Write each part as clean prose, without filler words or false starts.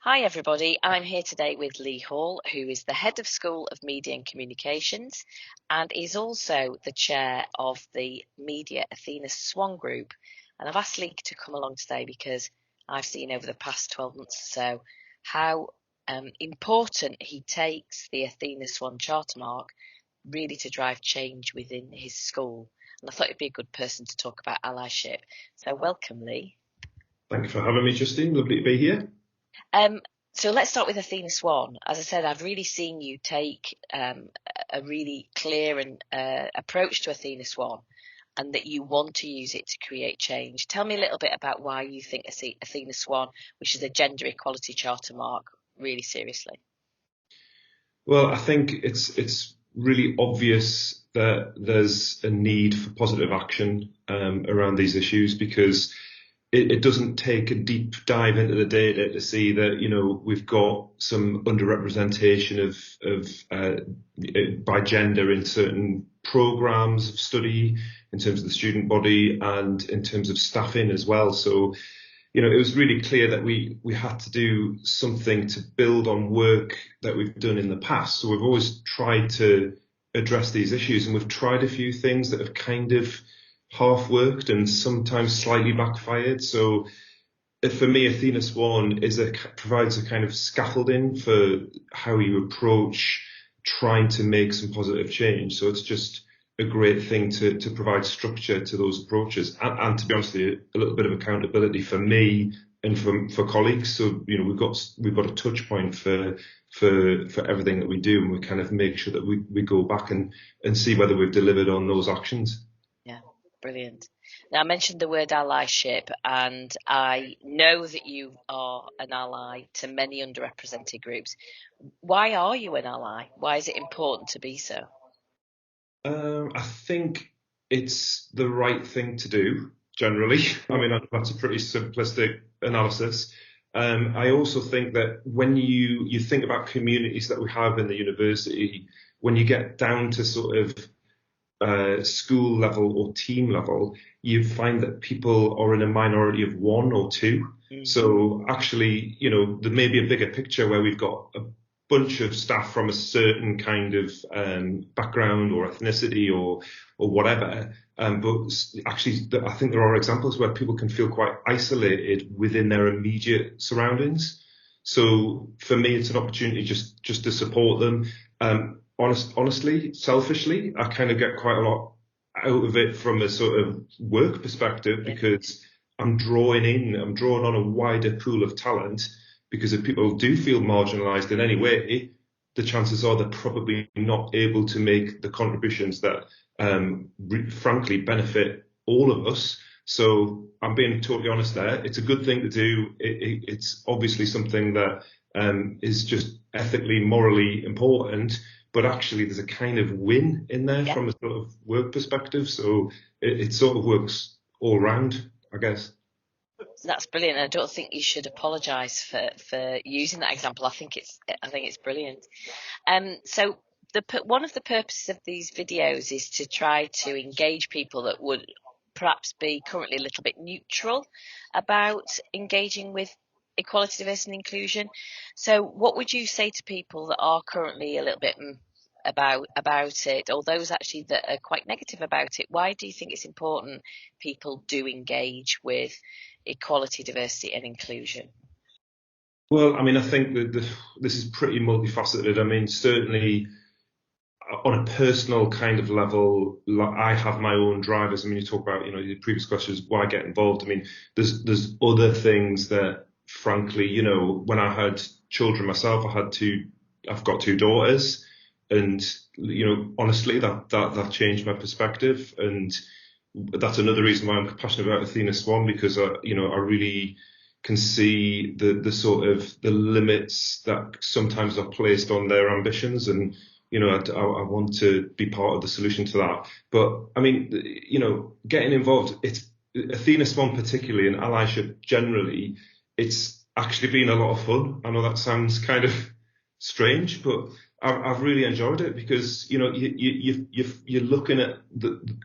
Hi everybody, I'm here today with Lee Hall, who is the Head of School of Media and Communications and is also the chair of the Media Athena Swan Group. And I've asked Lee to come along today because I've seen over the past 12 months or so how important he takes the Athena Swan charter mark really to drive change within his school. And I thought he'd be a good person to talk about allyship. So welcome, Lee. Thank you for having me, Justine. Lovely to be here. So let's start with Athena Swan. As I said, I've really seen you take a really clear and approach to Athena Swan, and that you want to use it to create change. Tell me a little bit about why you think Athena Swan, which is a gender equality charter mark, really seriously. Well, I think it's really obvious that there's a need for positive action around these issues because it doesn't take a deep dive into the data to see that, we've got some underrepresentation by gender in certain programs of study, in terms of the student body and in terms of staffing as well. So, it was really clear that we had to do something to build on work that we've done in the past. So we've always tried to address these issues, and we've tried a few things that have kind of half worked and sometimes slightly backfired. So for me, Athena Swan provides a kind of scaffolding for how you approach trying to make some positive change. So it's just a great thing to provide structure to those approaches, and to be honest with you, a little bit of accountability for me and for colleagues. So we've got a touch point for everything that we do, and we kind of make sure that we go back and see whether we've delivered on those actions. Yeah, brilliant. Now, I mentioned the word allyship, and I know that you are an ally to many underrepresented groups. Why are you an ally? Why is it important to be so? I think it's the right thing to do generally. I mean, that's a pretty simplistic analysis. I also think that when you think about communities that we have in the university, when you get down to sort of school level or team level, you find that people are in a minority of one or two. So actually, there may be a bigger picture where we've got a bunch of staff from a certain kind of background or ethnicity or whatever. But actually, I think there are examples where people can feel quite isolated within their immediate surroundings. So for me, it's an opportunity just to support them. Honestly, selfishly, I kind of get quite a lot out of it from a sort of work perspective because I'm drawing on a wider pool of talent, because if people do feel marginalised in any way, the chances are they're probably not able to make the contributions that frankly benefit all of us. So I'm being totally honest there. It's a good thing to do. It's obviously something that is just ethically, morally important, but actually there's a kind of win in there from a sort of work perspective. So it sort of works all round, I guess. That's brilliant. I don't think you should apologise for using that example. I think it's brilliant. So one of the purposes of these videos is to try to engage people that would perhaps be currently a little bit neutral about engaging with equality, diversity, and inclusion. So, what would you say to people that are currently a little bit about it, or those actually that are quite negative about it? Why do you think it's important people do engage with equality, diversity, and inclusion? Well, I mean, I think that this is pretty multifaceted. I mean, certainly on a personal kind of level, like I have my own drivers. I mean, you talk about, the previous questions, why get involved? I mean, there's other things that, frankly, when I had children myself, I've got two daughters, and honestly, that changed my perspective, and that's another reason why I'm passionate about Athena Swan, because I really can see the sort of the limits that sometimes are placed on their ambitions, and I want to be part of the solution to that. But I mean, getting involved, it's Athena Swan particularly, and allyship generally, it's actually been a lot of fun. I know that sounds kind of strange, but I've really enjoyed it because you're looking at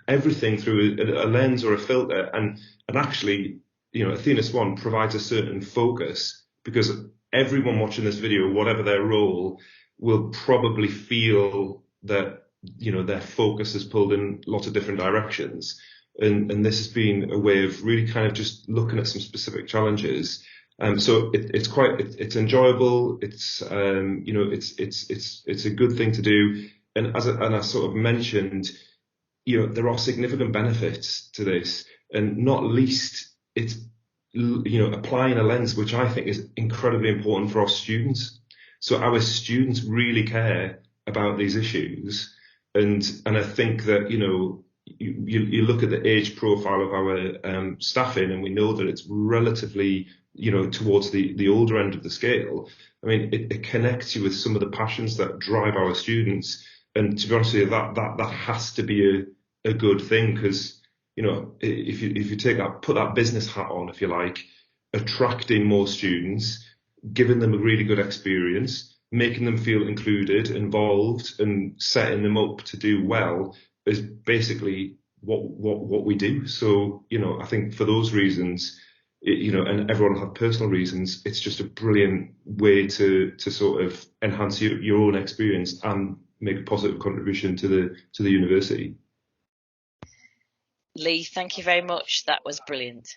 everything through a lens or a filter, and actually, Athena Swan provides a certain focus because everyone watching this video, whatever their role, will probably feel that, their focus is pulled in lots of different directions. And this has been a way of really kind of just looking at some specific challenges. So it's enjoyable. It's, it's a good thing to do. And and I sort of mentioned, there are significant benefits to this, and not least, it's, applying a lens, which I think is incredibly important for our students. So our students really care about these issues. And I think that, you look at the age profile of our staffing, and we know that it's relatively, towards the older end of the scale. I mean, it connects you with some of the passions that drive our students. And to be honest with you, that has to be a good thing, because, if you put that business hat on, if you like, attracting more students, giving them a really good experience, making them feel included, involved, and setting them up to do well is basically what we do. So, I think for those reasons, and everyone will have personal reasons, it's just a brilliant way to sort of enhance your own experience and make a positive contribution to the university. Lee, thank you very much. That was brilliant.